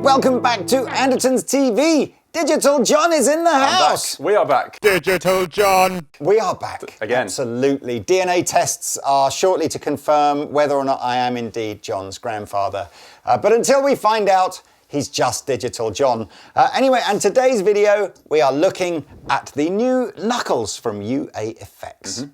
Welcome back to Andertons TV. Digital John is in the house. We are back. Digital John. We are back. Again. Absolutely. DNA tests are shortly to confirm whether or not I am indeed John's grandfather. But until we find out, he's just Digital John. Anyway, and today's video, we are looking at the new Knuckles from UAFX.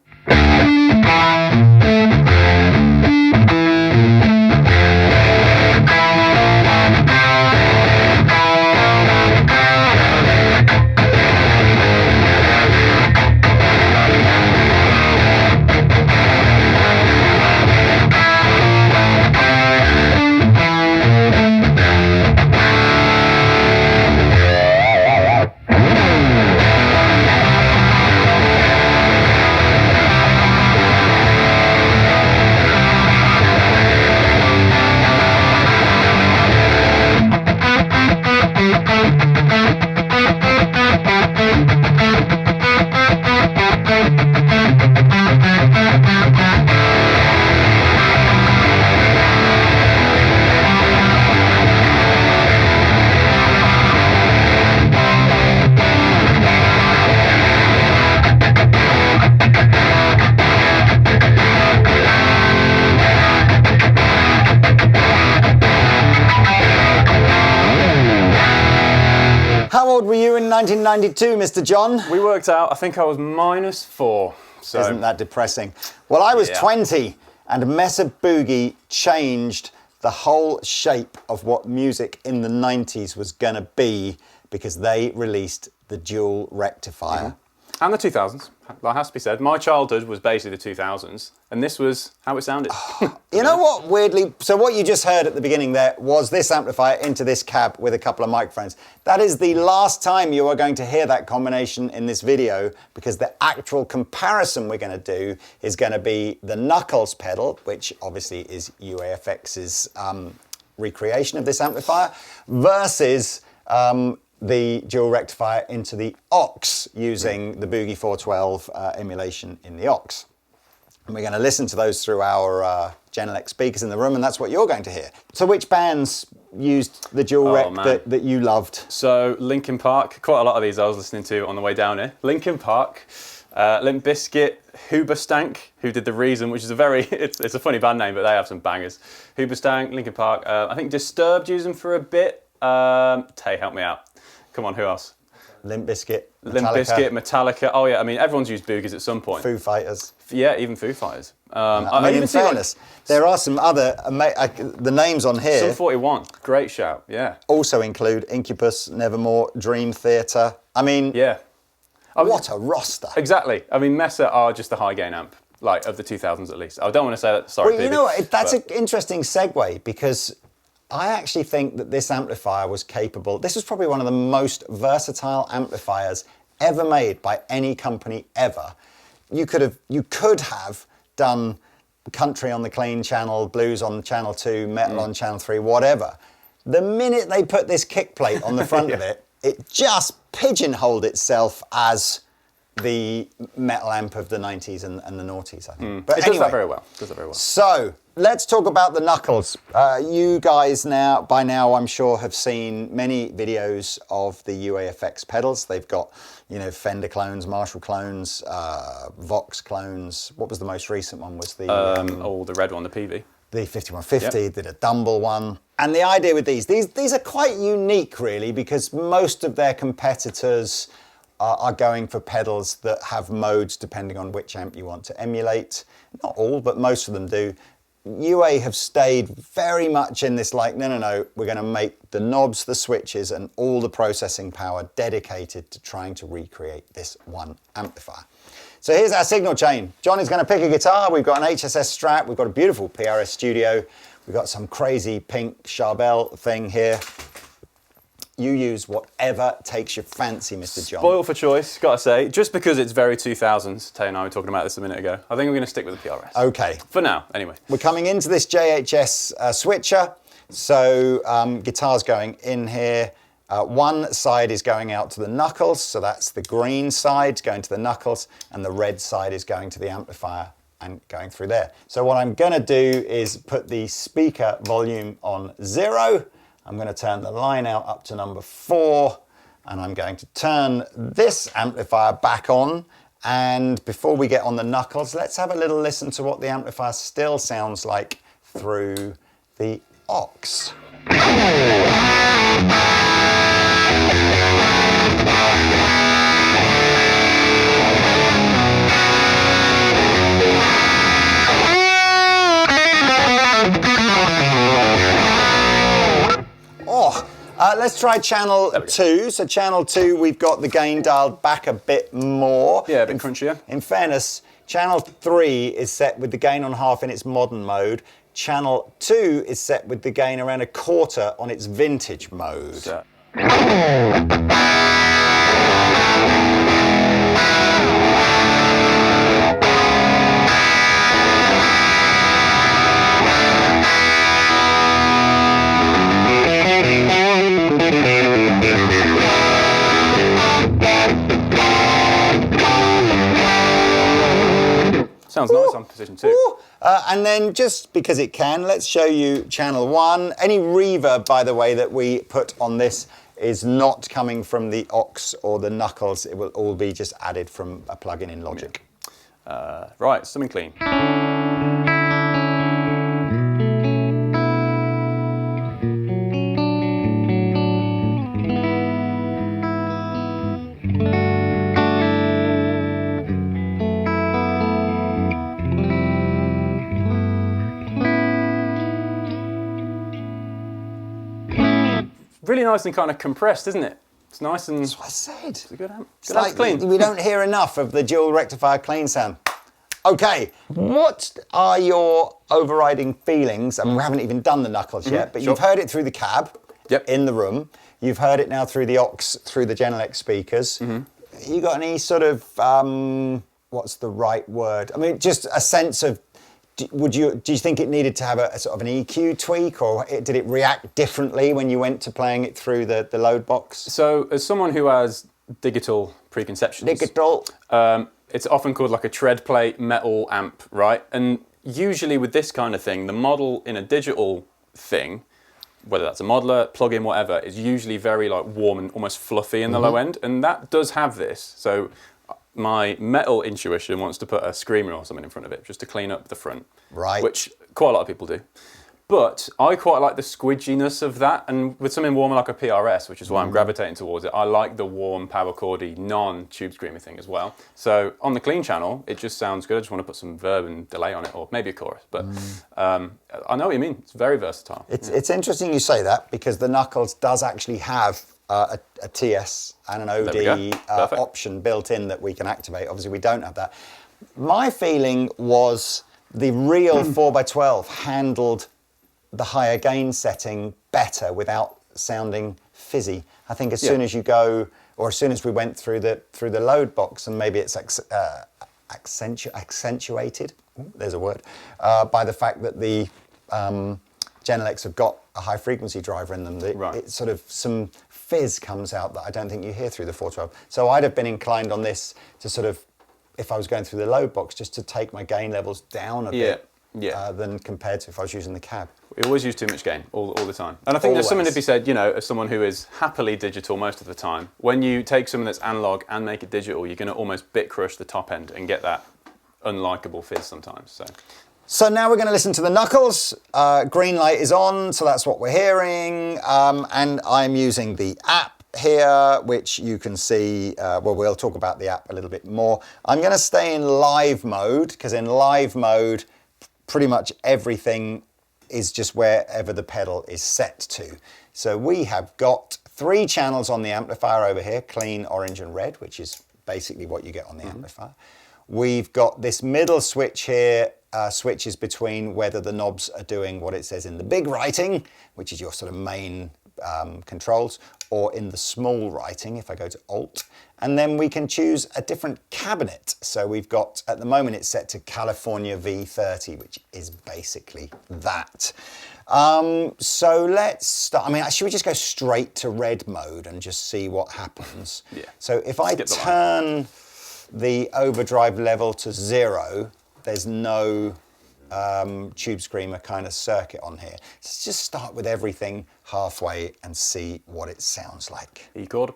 How old were you in 1992, Mr. John? We worked out, I think I was -4. So. Isn't that depressing? Well, I was 20, and Mesa Boogie changed the whole shape of what music in the 90s was going to be because they released the dual rectifier. And the 2000s, that has to be said. My childhood was basically the 2000s, and this was how it sounded. You know what, weirdly, so what you just heard at the beginning there was this amplifier into this cab with a couple of microphones. That is the last time you are going to hear that combination in this video, because the actual comparison we're going to do is going to be the Knuckles pedal, which obviously is UAFX's recreation of this amplifier, versus the dual rectifier into the OX using the Boogie 412 emulation in the OX. And we're going to listen to those through our Genelec speakers in the room, and that's what you're going to hear. So which bands used the dual rec that you loved? So Linkin Park, quite a lot of these I was listening to on the way down here. Linkin Park, Limp Bizkit, Hoobastank, who did The Reason, which is a very, it's a funny band name, but they have some bangers. Hoobastank, Linkin Park, I think Disturbed used them for a bit. Tay, help me out. Come on, who else? Limp Bizkit, Metallica. Limp Bizkit, Metallica. Oh yeah, I mean everyone's used Boogies at some point. Foo Fighters. Yeah, even Foo Fighters. I mean, in fairness, there are some other, the names on here. Sum 41, great shout, yeah. Also include Incubus, Nevermore, Dream Theater. I mean, yeah. What a roster. Exactly. I mean, Mesa are just a high gain amp, like of the 2000s at least. I don't want to say that, sorry. Well, you know what, that's an interesting segue, because I actually think that this amplifier was capable. This was probably one of the most versatile amplifiers ever made by any company ever. You could have done country on the clean channel, blues on channel 2, metal on channel 3, whatever. The minute they put this kick plate on the front of it, it just pigeonholed itself as the metal amp of the 90s and the noughties, I think. But it anyway, does that very well. It does that very well. So let's talk about the Knuckles. You guys by now, I'm sure, have seen many videos of the UAFX pedals. They've got, you know, Fender clones, Marshall clones, Vox clones. What was the most recent one? Was the the red one, the PV. The 5150, did a Dumble one. And the idea with these are quite unique, really, because most of their competitors are going for pedals that have modes depending on which amp you want to emulate. Not all, but most of them do. UA have stayed very much in this like, no, we're going to make the knobs, the switches, and all the processing power dedicated to trying to recreate this one amplifier. So here's our signal chain. John is going to pick a guitar. We've got an HSS Strat. We've got a beautiful PRS Studio. We've got some crazy pink Charbel thing here. You use whatever takes your fancy, Mr. John. Spoiled for choice, gotta say. Just because it's very 2000s. Tay and I were talking about this a minute ago. I think we're going to stick with the PRS. Okay. For now, anyway. We're coming into this JHS switcher. So guitar's going in here. One side is going out to the knuckles. So that's the green side going to the knuckles. And the red side is going to the amplifier and going through there. So what I'm going to do is put the speaker volume on 0. I'm going to turn the line out up to number 4, and I'm going to turn this amplifier back on. And before we get on the knuckles, let's have a little listen to what the amplifier still sounds like through the OX. Let's try channel 2. So channel 2, we've got the gain dialed back a bit more. Yeah, a bit crunchier. In fairness, channel 3 is set with the gain on half in its modern mode. Channel 2 is set with the gain around a quarter on its vintage mode. So. Sounds nice on position 2. And then just because it can, let's show you channel 1. Any reverb, by the way, that we put on this is not coming from the OX or the knuckles. It will all be just added from a plugin in Logic. Yeah. Right, something clean. Really nice and kind of compressed, isn't it? It's nice and... That's what I said. It's a good amp. It's like clean. We don't hear enough of the dual rectifier clean sound. Okay, what are your overriding feelings? I mean, we haven't even done the knuckles yet, but you've heard it through the cab in the room. You've heard it now through the OX, through the Genelex speakers. You got any sort of, what's the right word? I mean, just a sense of, do you think it needed to have a sort of an EQ tweak, or did it react differently when you went to playing it through the load box? So, as someone who has digital preconceptions, it's often called like a tread plate metal amp, right? And usually with this kind of thing, the model in a digital thing, whether that's a modeler, plug-in, whatever, is usually very like warm and almost fluffy in the low end, and that does have this. So my metal intuition wants to put a screamer or something in front of it just to clean up the front, right? Which quite a lot of people do. But I quite like the squidginess of that, and with something warmer like a PRS, which is why I'm gravitating towards it, I like the warm, power chordy, non-tube screamer thing as well. So on the clean channel, it just sounds good. I just want to put some verb and delay on it, or maybe a chorus. But I know what you mean. It's very versatile. It's interesting you say that, because the Knuckles does actually have a TS and an OD option built in that we can activate. Obviously, we don't have that. My feeling was the real 4x12 handled the higher gain setting better without sounding fizzy. I think as soon as you go, or as soon as we went through the load box, and maybe it's accentuated, there's a word, by the fact that the Genelex have got a high frequency driver in them. It sort of some fizz comes out that I don't think you hear through the 412. So I'd have been inclined on this to sort of, if I was going through the load box, just to take my gain levels down a bit than compared to if I was using the cab. We always use too much gain all the time. And I think there's something to be said, you know, as someone who is happily digital most of the time, when you take something that's analog and make it digital, you're going to almost bit crush the top end and get that unlikable fizz sometimes. So now we're going to listen to the Knuckles. Green light is on, so that's what we're hearing. And I'm using the app here, which you can see, well, we'll talk about the app a little bit more. I'm going to stay in live mode, because in live mode, pretty much everything is just wherever the pedal is set to. So we have got 3 channels on the amplifier over here, clean, orange and red, which is basically what you get on the amplifier. We've got this middle switch here, switches between whether the knobs are doing what it says in the big writing, which is your sort of main controls, or in the small writing, if I go to Alt. And then we can choose a different cabinet. So we've got, at the moment, it's set to California V30, which is basically that. So let's start. I mean, should we just go straight to red mode and just see what happens? Yeah. So if I turn the overdrive level to 0, there's no tube screamer kind of circuit on here. Let's just start with everything halfway and see what it sounds like. E chord.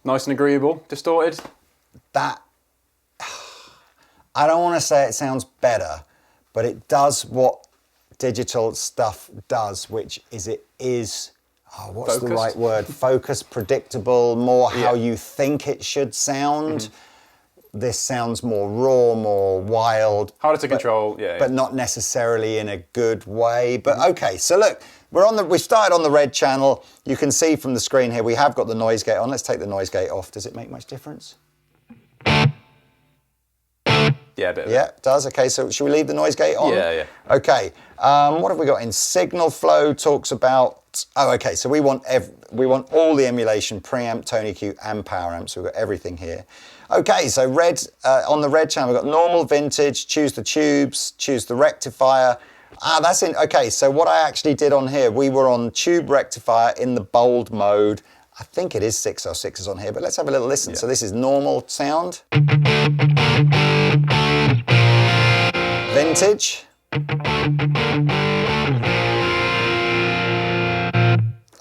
Nice and agreeable, distorted. That, I don't want to say it sounds better, but it does what digital stuff does, which is what's Focused. the right word? Focused, predictable, more how you think it should sound. This sounds more raw, more wild. Harder to control, but not necessarily in a good way. But okay, so look, we started on the red channel. You can see from the screen here, we have got the noise gate on. Let's take the noise gate off. Does it make much difference? Yeah, a bit of Yeah, it does. Okay, so should we leave the noise gate on? Yeah. Okay, what have we got in signal flow? Talks about, okay, so we want all the emulation, preamp, tone EQ, and power amps. So we've got everything here. Okay, so on the red channel, we've got normal, vintage, choose the tubes, choose the rectifier. That's in, okay, so what I actually did on here, we were on tube rectifier in the bold mode. I think it is 606s on here, but let's have a little listen. Yeah. So this is normal sound. Vintage.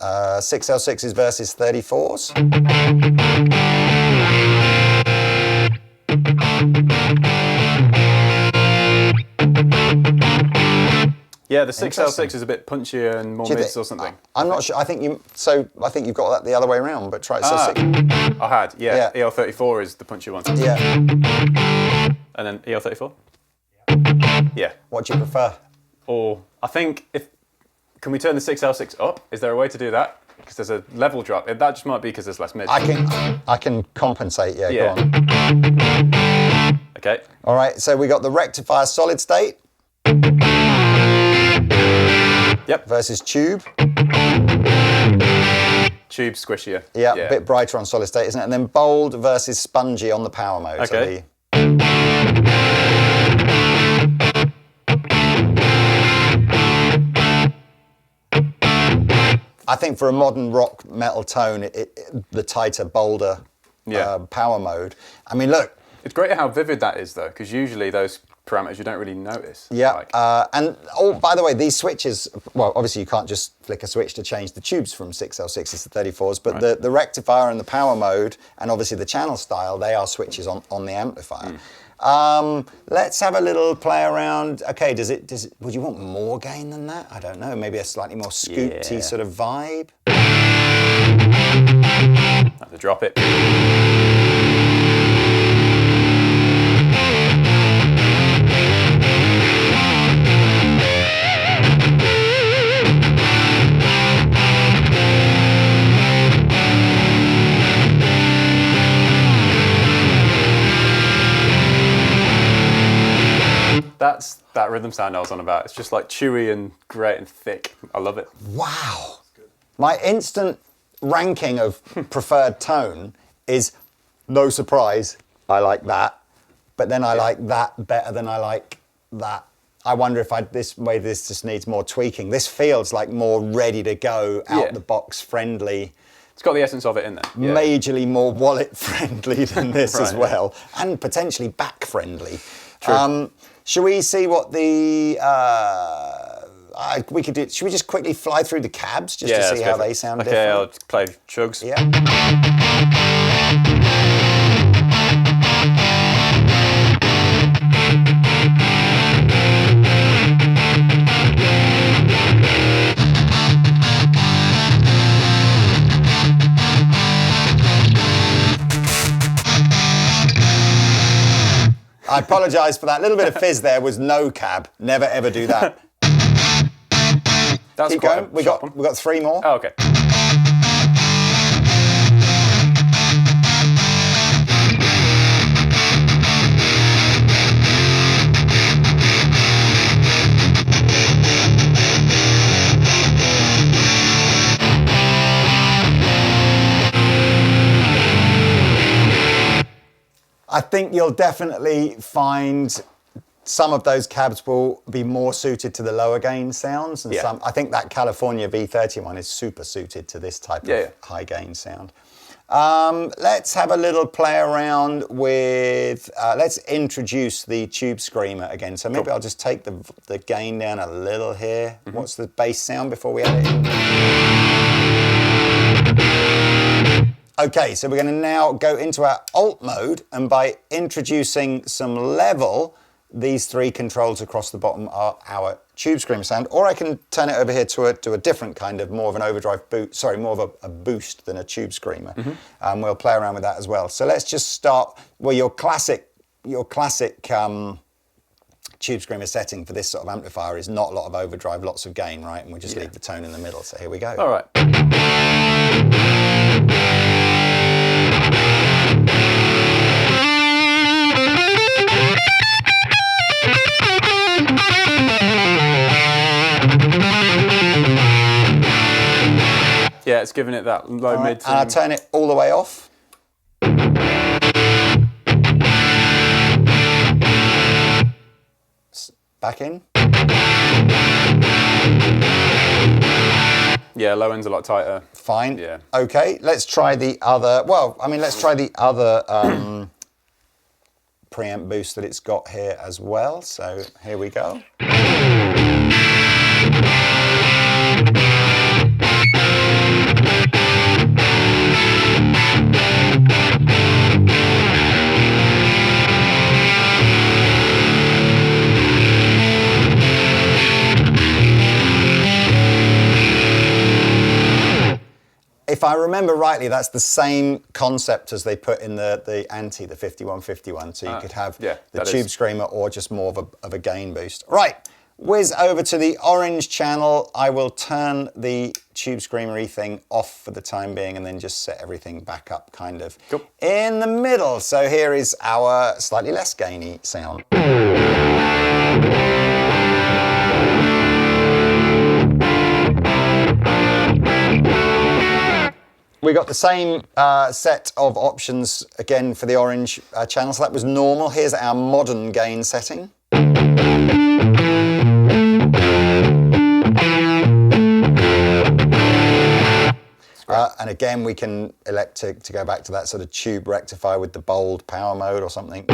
6L6s versus 34s. Yeah, the 6L6 is a bit punchier and more mids or something. I'm not sure. I think you've got that the other way around, but try it. I had, Yeah. EL34 is the punchy one. Yeah. And then EL34? Yeah. What do you prefer? Or I think can we turn the 6L6 up? Is there a way to do that? Because there's a level drop. That just might be because there's less mids. I can compensate. Yeah. Yeah. Go on. Okay. All right. So we got the rectifier solid state. Yep. Versus tube. Tube squishier. Yeah, a bit brighter on solid state, isn't it? And then bold versus spongy on the power mode. Okay. I think for a modern rock metal tone, the tighter, bolder power mode. I mean, look. It's great how vivid that is, though, because usually those parameters you don't really notice. Yeah, by the way, these switches, well, obviously you can't just flick a switch to change the tubes from 6L6s to 34s, but the rectifier and the power mode, and obviously the channel style, they are switches on the amplifier. Let's have a little play around. Okay, would you want more gain than that? I don't know, maybe a slightly more scooty sort of vibe? Have to drop it. That's that rhythm sound I was on about. It's just like chewy and great and thick. I love it. Wow. My instant ranking of preferred tone is, no surprise, I like that. But then I like that better than I like that. I wonder if this just needs more tweaking. This feels like more ready to go, out the box friendly. It's got the essence of it in there. Yeah. Majorly more wallet friendly than this as well. And potentially back friendly. True. Should we see what the we could do? Should we just quickly fly through the cabs just to see how they sound different? Okay, I'll play chugs. Yeah. I apologise for that. Little bit of fizz there was no cab. Never ever do that. That's Keep going. We got three more. Oh, okay. I think you'll definitely find some of those cabs will be more suited to the lower gain sounds, and Yeah. I think that California V30 one is super suited to this type of high gain sound. Let's have a little play around with, let's introduce the Tube Screamer again. So maybe I'll just take the gain down a little here. What's the bass sound before we add it in? Okay, so we're going to now go into our alt mode, and by introducing some level, these three controls across the bottom are our Tube Screamer sound, or I can turn it over here to a different kind of, more of an overdrive boost, sorry, more of a boost than a Tube Screamer. We'll play around with that as well. So let's just start, well, your classic Tube Screamer setting for this sort of amplifier is not a lot of overdrive, lots of gain, right? And we just leave the tone in the middle. So here we go. All right. Yeah, it's giving it that low mid. And I'll turn it all the way off. Back in. Yeah, low end's a lot tighter. Fine. Yeah. Okay, let's try the other, let's try the other preamp boost that it's got here as well. So here we go. If I remember rightly, that's the same concept as they put in the 5151. So you could have the Tube Screamer or just more of a gain boost. Right, whiz over to the orange channel. I will turn the Tube Screamer-y thing off for the time being and then just set everything back up kind of in the middle. So here is our slightly less gainy sound. We got the same set of options again for the orange channel, so that was normal. Here's our modern gain setting. And again, we can elect to go back to that sort of tube rectifier with the bold power mode or something.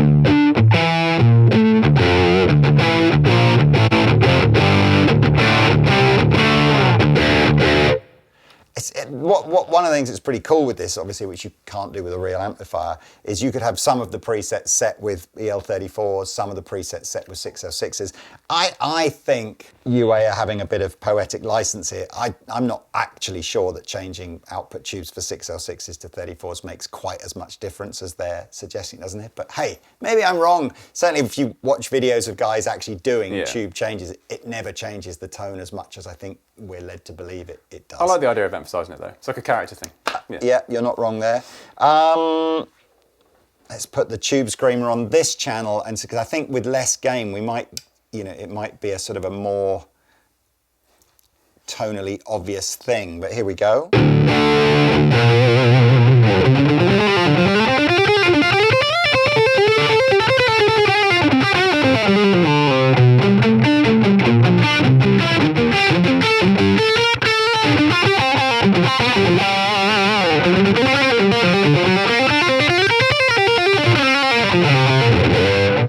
One of the things that's pretty cool with this, obviously, which you can't do with a real amplifier, is you could have some of the presets set with EL34s, some of the presets set with 606s. I think UA are having a bit of poetic license here. I'm not actually sure that changing output tubes for 6L6s to 34s makes quite as much difference as they're suggesting, doesn't it? But hey, maybe I'm wrong. Certainly if you watch videos of guys actually doing tube changes, it never changes the tone as much as I think we're led to believe it does. I like the idea of emphasising it though. It's like a character thing. Yeah, you're not wrong there. Let's put the Tube Screamer on this channel, and because I think with less gain, we might, it might be a sort of a more tonally obvious thing. But here we go.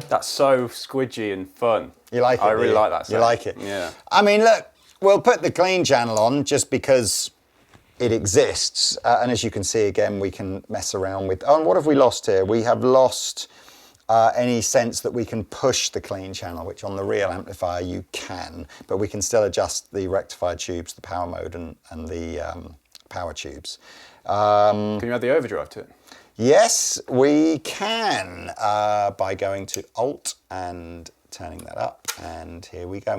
That's so squidgy and fun. You like it? I really like that sound. You like it? Yeah. I mean, look, we'll put the clean channel on just because it exists. And as you can see, again, we can mess around with... Oh, and what have we lost here? We have lost any sense that we can push the clean channel, which on the real amplifier you can, but we can still adjust the rectifier tubes, the power mode and the power tubes. Can you add the overdrive to it? Yes, we can, by going to Alt and turning that up, and here we go.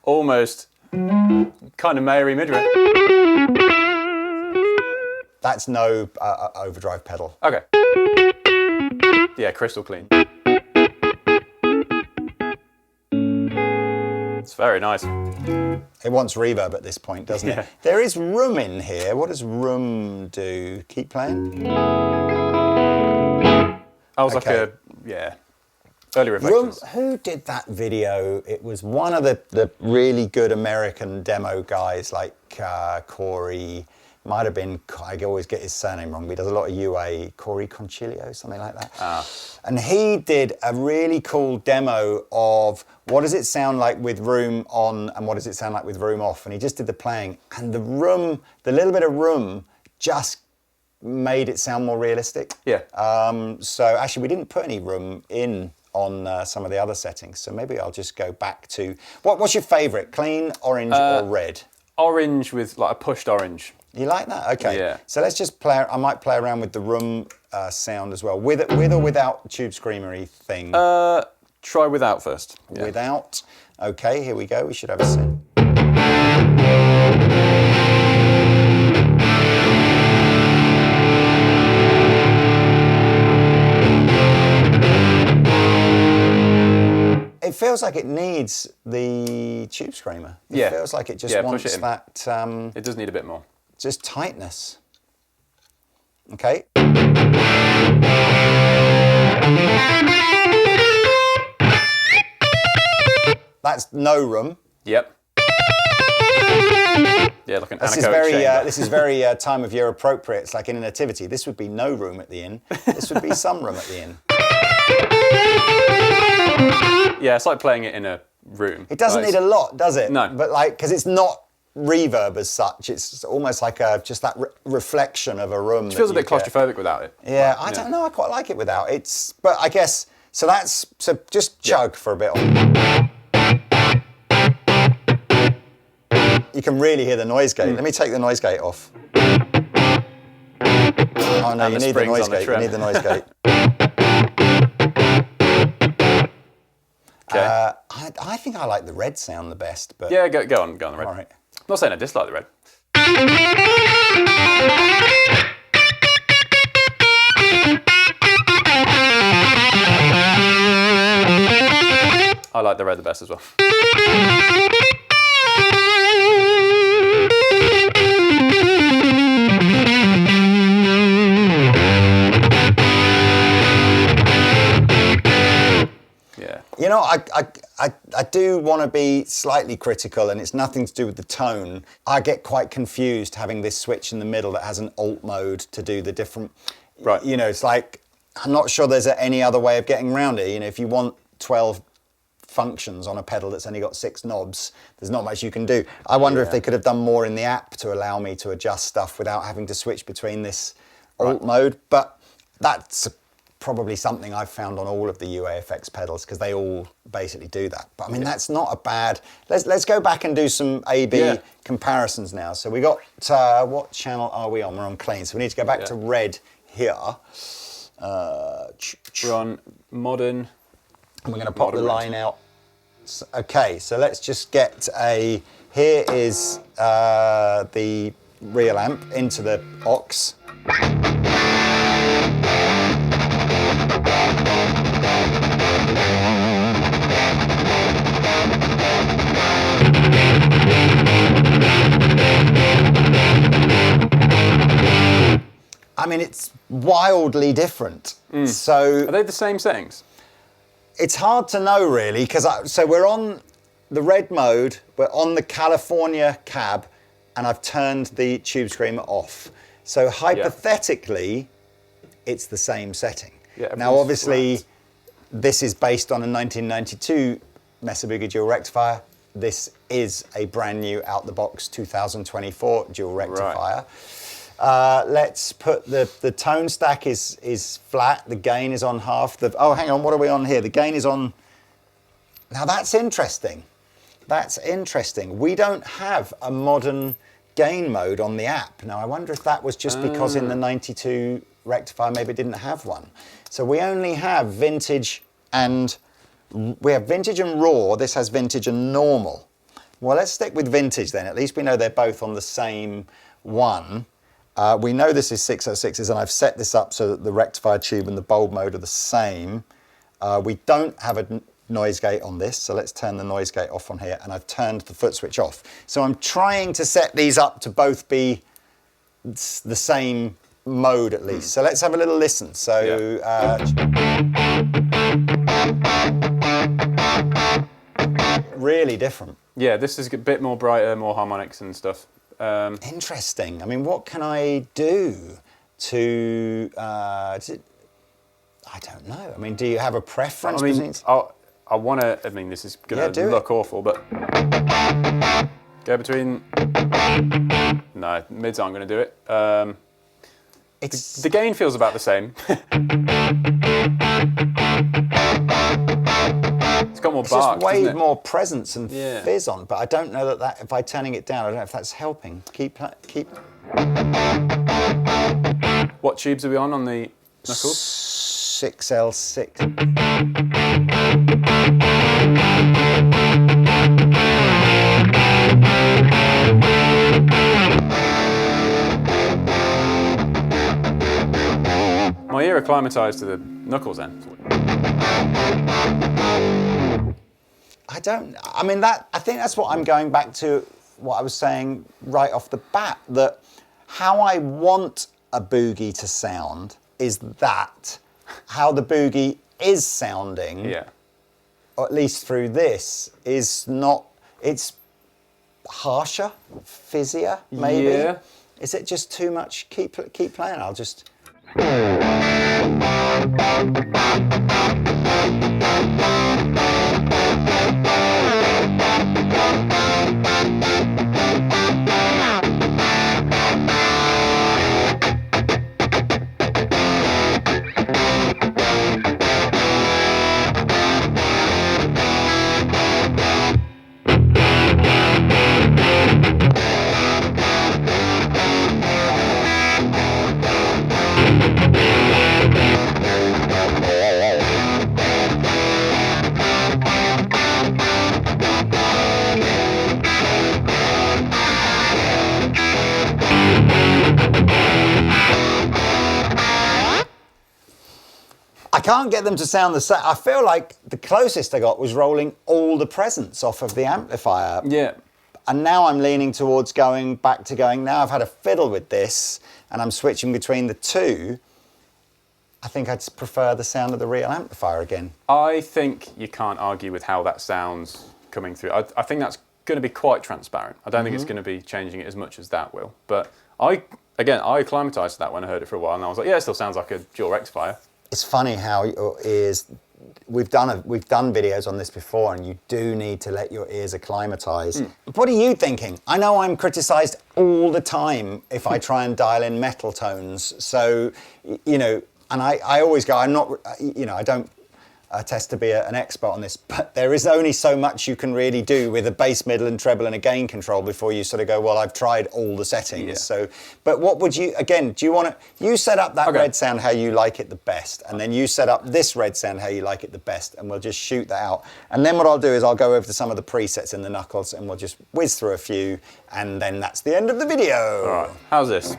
Almost kind of Mary mid-range. That's no overdrive pedal. Okay. Yeah, crystal clean. It's very nice. It wants reverb at this point, doesn't it? There is room in here. What does room do? Keep playing. I was Okay. early reflections. Who did that video? It was one of the really good American demo guys, like Corey. Might have been, I always get his surname wrong, but he does a lot of UA, Corey Concilio, something like that. And he did a really cool demo of what does it sound like with room on and what does it sound like with room off. And he just did the playing. And the little bit of room just made it sound more realistic. Yeah. So actually we didn't put any room in on some of the other settings. So maybe I'll just go back to, what's your favorite, clean, orange or red? Orange with like a pushed orange. You like that? Okay. Yeah. So let's just play. I might play around with the room sound as well, with or without tube screamery thing. Try without first. Yeah. Without. Okay. Here we go. We should have a synth. It feels like it needs the tube screamer. It feels like it just wants push it in. that. It does need a bit more. Just tightness. Okay. That's no room. Yep. Yeah, like an This is anechoic chamber. this is very time of year appropriate. It's like in a nativity. This would be no room at the inn. This would be some room at the inn. Yeah, it's like playing it in a room. It doesn't need a lot, does it? No. But like, because it's not reverb as such. It's almost like just that reflection of a room. It feels a bit claustrophobic without it. Yeah, I don't know. I quite like it without. But I guess so. Just chug for a bit. You can really hear the noise gate. Let me take the noise gate off. Oh no, you need the noise gate. You need the noise gate. Okay. I think I like the red sound the best. But Yeah, go on the red. all right. I'm not saying I dislike the red. I like the red the best as well. Yeah. You know, I do want to be slightly critical, and it's nothing to do with the tone. I get quite confused having this switch in the middle that has an alt mode to do the different. Right. You know, it's like I'm not sure there's any other way of getting around it. You know, if you want 12 functions on a pedal that's only got 6 knobs, there's not much you can do. I wonder if they could have done more in the app to allow me to adjust stuff without having to switch between this alt mode. But that's probably something I've found on all of the UAFX pedals because they all basically do that. But I mean, that's not a bad. Let's go back and do some A/B comparisons now. So we got what channel are we on? We're on clean. So we need to go back to red here. We're on modern. And we're going to pop the line out. Okay, so let's just get a. Here is the real amp into the aux. I mean, it's wildly different. So Are they the same settings? it's hard to know really, because so we're on the red mode, we're on the California cab, and I've turned the tube screamer off. So hypothetically, it's the same setting. Yeah, now obviously, this is based on a 1992 Mesa Boogie dual rectifier. This is a brand new out the box 2024 dual rectifier. Let's put the tone stack is flat. The gain is on half. Oh, hang on. What are we on here? The gain is on. Now that's interesting. That's interesting. We don't have a modern gain mode on the app. Now I wonder if that was just because in the 92 rectifier maybe it didn't have one. So we only have vintage and raw. This has vintage and normal. Well, let's stick with vintage then. At least we know they're both on the same one. We know this is 606s, and I've set this up so that the rectifier tube and the bulb mode are the same. We don't have a noise gate on this, so let's turn the noise gate off on here, and I've turned the foot switch off. So I'm trying to set these up to both be the same mode at least. So let's have a little listen. So really different. Yeah, this is a bit more brighter, more harmonics and stuff. Interesting. I mean, what can I do to? I don't know. I mean, do you have a preference? I mean, I want to. I mean, this is going to look awful, but go between. No, mids aren't going to do it. The gain feels about the same. It's got more bark. Just way more presence and fizz on, but I don't know that if by turning it down, I don't know if that's helping. Keep. What tubes are we on the knuckles? 6L6. My ear acclimatized to the knuckles then. I think that's what I'm going back to, what I was saying right off the bat, that how I want a Boogie to sound is that how the Boogie is sounding, or at least through this, is not, it's harsher, fizzier, maybe. Yeah. Is it just too much? Keep playing, I'll just... I can't get them to sound the same. I feel like the closest I got was rolling all the presence off of the amplifier. Yeah. And now I'm leaning towards going back to now I've had a fiddle with this and I'm switching between the two. I think I'd prefer the sound of the real amplifier again. I think you can't argue with how that sounds coming through. I think that's going to be quite transparent. I don't think it's going to be changing it as much as that will. But I acclimatized to that when I heard it for a while and I was like, yeah, it still sounds like a dual rectifier. It's funny how your ears, we've done videos on this before, and you do need to let your ears acclimatise. What are you thinking? I know I'm criticised all the time if I try and dial in metal tones. So, you know, and I always go, I'm not, you know, I don't attest to be an expert on this, but there is only so much you can really do with a bass, middle and treble and a gain control before you sort of go, well, I've tried all the settings. Yeah. So, but what would you, again, do you want to, you set up that red sound how you like it the best, and then you set up this red sound how you like it the best, and we'll just shoot that out. And then what I'll do is I'll go over to some of the presets in the knuckles and we'll just whiz through a few, and then that's the end of the video. All right, how's this?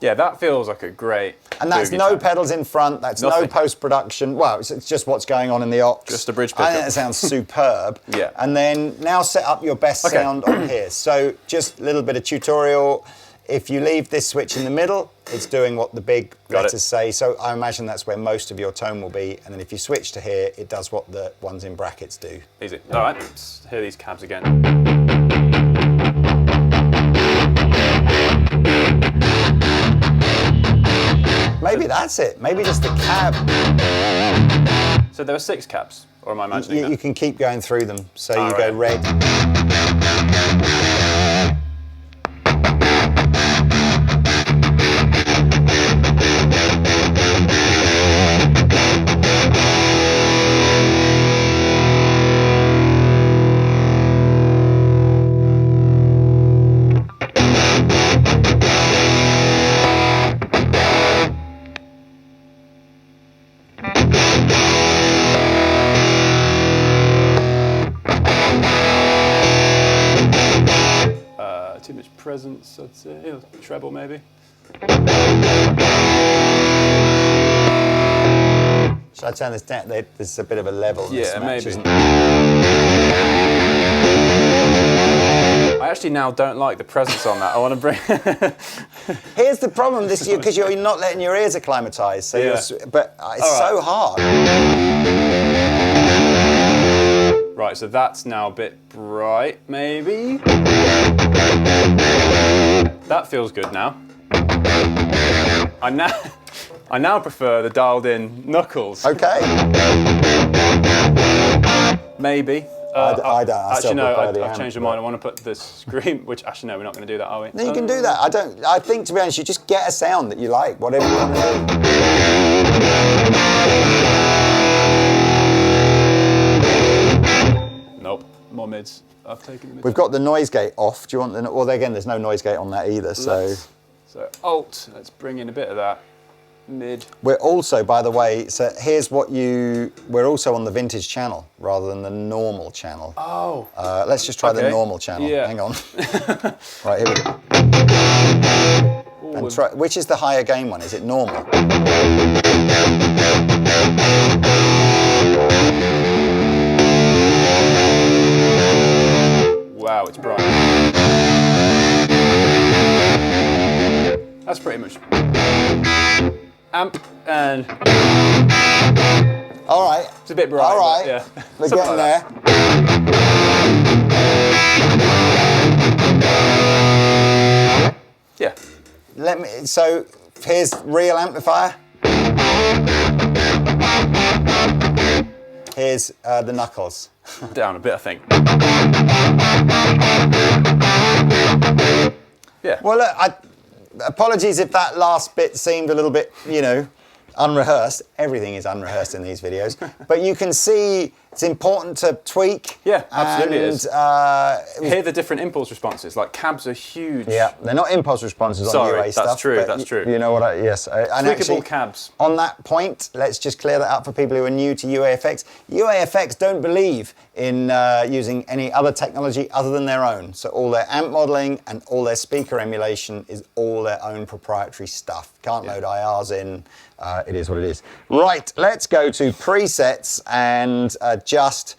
Yeah, that feels like a great. And that's no sound. Pedals in front, that's no post-production. Well, it's just what's going on in the aux. Just a bridge pickup. I think that sounds superb. Yeah. And then now set up your best sound on here. So just a little bit of tutorial. If you leave this switch in the middle, it's doing what the big letters say. So I imagine that's where most of your tone will be. And then if you switch to here, it does what the ones in brackets do. Easy. All right, let's hear these cabs again. Maybe that's it. Maybe just the cab. So there were 6 cabs, or am I imagining that? You can keep going through them. So you go red. Too much presence, I'd say. Treble maybe. Should I turn this down? There's a bit of a level. Yeah, mismatch, maybe. isn't there? I actually now don't like the presence on that. I want to bring. Here's the problem this year, because you're not letting your ears acclimatise. So but it's so hard. Right, so that's now a bit bright, maybe. That feels good now. I now prefer the dialed-in knuckles. Okay. Maybe. I don't. Actually, no. I've changed my mind. I want to put the screen. Which actually, no, we're not going to do that, are we? No, you can do that. I think, to be honest, you just get a sound that you like, whatever you want to do. Nope. More mids. I've taken the mids. We've got the noise gate off. Do you want the? Well, again, there's no noise gate on that either. So Alt. Let's bring in a bit of that. Mid. We're also, by the way, so here's what we're also on the vintage channel rather than the normal channel. Oh. Let's just try the normal channel. Yeah. Hang on. Right, here we go. And try, which is the higher gain one? Is it normal? Wow, it's bright. That's pretty much. Amp and. All right. It's a bit bright. All right. Yeah. We're getting there. Yeah. So here's real amplifier. Here's the knuckles. Down a bit, I think. Yeah. Well, look, apologies if that last bit seemed a little bit, unrehearsed. Everything is unrehearsed in these videos. But you can see it's important to tweak. Yeah, absolutely it is. Hear the different impulse responses. Like cabs are huge. Yeah, they're not impulse responses on UA stuff. That's true, that's true. You know what yes. And actually, cabs. On that point, let's just clear that up for people who are new to UAFX. UAFX don't believe in using any other technology other than their own. So all their amp modeling and all their speaker emulation is all their own proprietary stuff. Can't load IRs in. It is what it is. Right, let's go to presets and just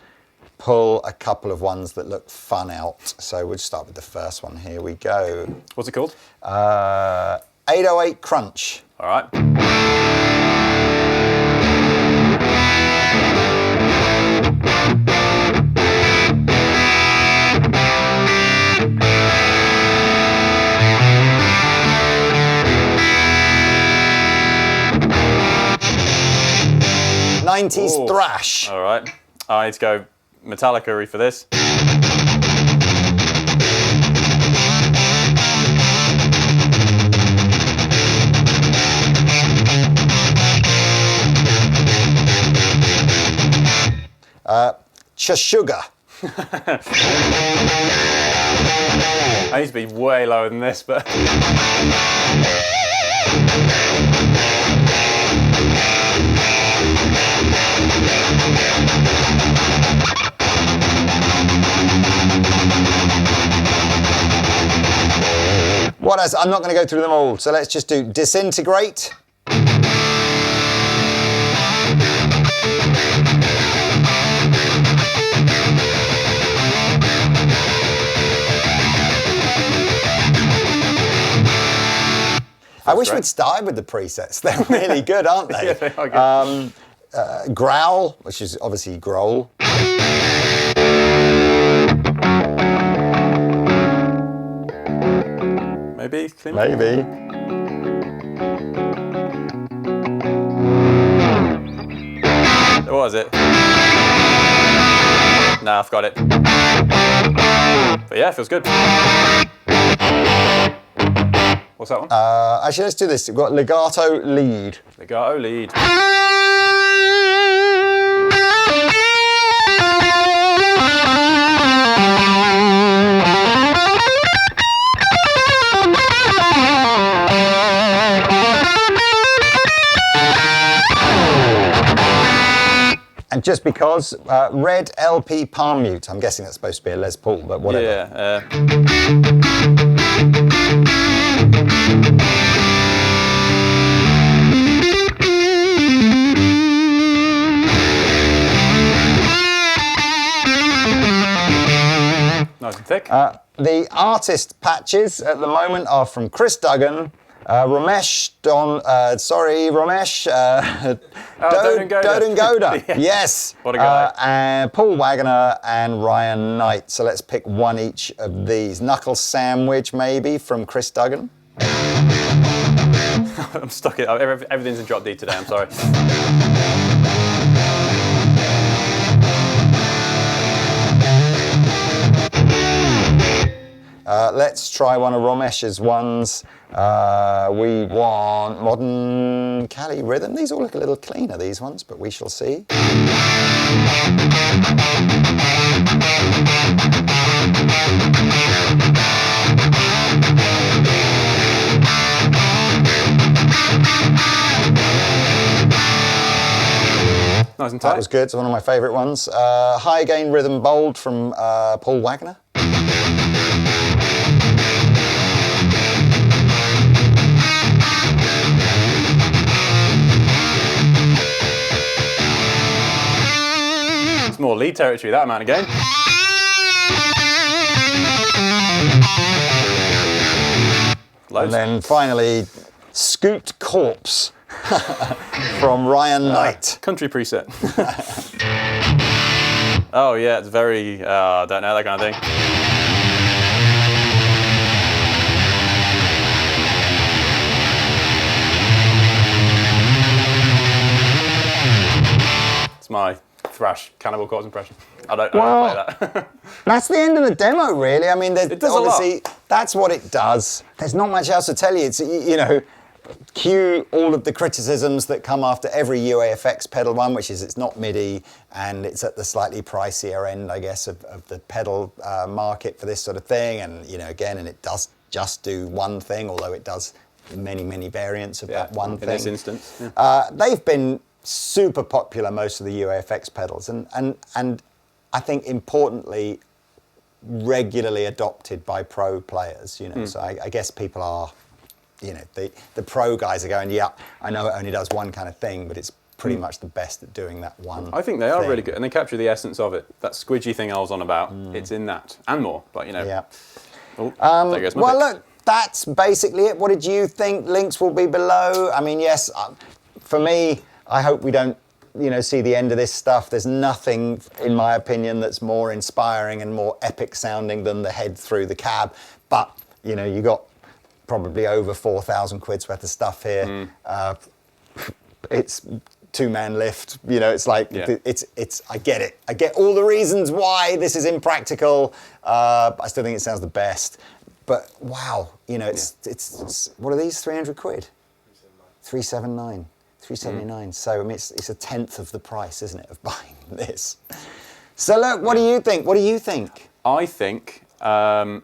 pull a couple of ones that look fun out. So we'll start with the first one. Here we go. What's it called? 808 Crunch. All right. '90s thrash. All right. I need to go Metallica-y for this. Chashuga. I need to be way lower than this, but. What else? I'm not going to go through them all, so let's just do Disintegrate. I wish we'd started with the presets. They're really good, aren't they? Yeah, they are good. Growl, which is obviously growl. Maybe? Maybe. What was it? Nah, I've got it. But yeah, it feels good. What's that one? Actually, let's do this. We've got Legato Lead. Legato Lead. And just because, red LP palm mute. I'm guessing that's supposed to be a Les Paul, but whatever. Yeah. pick? The artist patches at the moment are from Chris Duggan, Ramesh Dodengoda. Yes. What a guy. And Paul Wagner and Ryan Knight. So let's pick one each of these. Knuckle Sandwich, maybe, from Chris Duggan. I'm stuck. Everything's in drop D today, I'm sorry. Let's try one of Ramesh's ones. We want Modern Cali Rhythm. These all look a little cleaner, these ones, but we shall see. Nice and tight. That was good. It's one of my favourite ones. High Gain Rhythm Bold from Paul Wagner. It's more Lee territory, that amount of gain. Loads. And then finally, Scooped Corpse from Ryan Knight. Country preset. Oh yeah, it's very, I don't know, that kind of thing. It's my thrash Cannibal Corpse impression. I don't play that. That's the end of the demo, really. I mean, It does obviously, that's what it does. There's not much else to tell you. It's, you know, cue all of the criticisms that come after every UAFX pedal one, which is it's not MIDI and it's at the slightly pricier end, I guess, of the pedal market for this sort of thing. And, you know, again, and it does just do one thing, although it does many variants of that one thing. In this instance. Yeah. They've been super popular, most of the UAFX pedals, and I think importantly, regularly adopted by pro players, you know, so I guess people are, you know, the pro guys are going, yeah, I know it only does one kind of thing, but it's pretty much the best at doing that one I think they are thing. really good, and they capture the essence of it. That squidgy thing I was on about, it's in that, and more, like, you know. Yeah. Oh, there goes my Well, pick. look, that's basically it. What did you think? Links will be below. I mean, yes, for me, I hope we don't, you know, see the end of this stuff. There's nothing, in my opinion, that's more inspiring and more epic sounding than the Head Through the Cab. But, you know, you got probably over 4,000 quid's worth of stuff here. It's two-man lift, you know, it's like, it's, I get it. I get all the reasons why this is impractical. I still think it sounds the best. But wow, you know, it's what are these, 300 quid? 379. 379. So I mean, it's a tenth of the price, isn't it, of buying this? So look, what do you think? What do you think? I think, I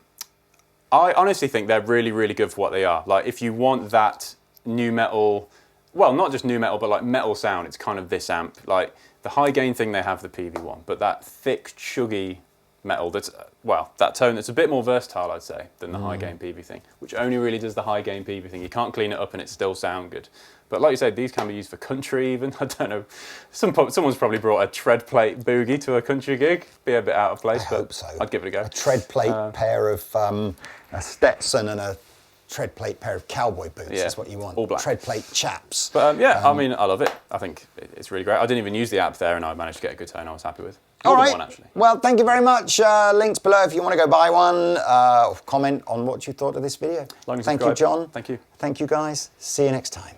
honestly think they're really good for what they are. Like, if you want that new metal, well, not just new metal, but like metal sound, it's kind of this amp. Like the high gain thing, they have the PV1, but that thick, chuggy metal that's, well, that tone that's a bit more versatile, I'd say, than the high gain PV thing, which only really does the high gain PV thing. You can't clean it up and it still sound good. But like you said, these can be used for country even. I don't know. Someone's probably brought a tread plate boogie to a country gig. Be a bit out of place, I but hope so. I'd give it a go. A tread plate pair of a Stetson and a tread plate pair of cowboy boots is what you want. All black. Tread plate chaps. But I mean, I love it. I think it's really great. I didn't even use the app there and I managed to get a good tone I was happy with. All right. One, actually. Well, thank you very much. Links below if you want to go buy one. Or comment on what you thought of this video. Like and Thank you, subscribe. John. Thank you. Thank you, guys. See you next time.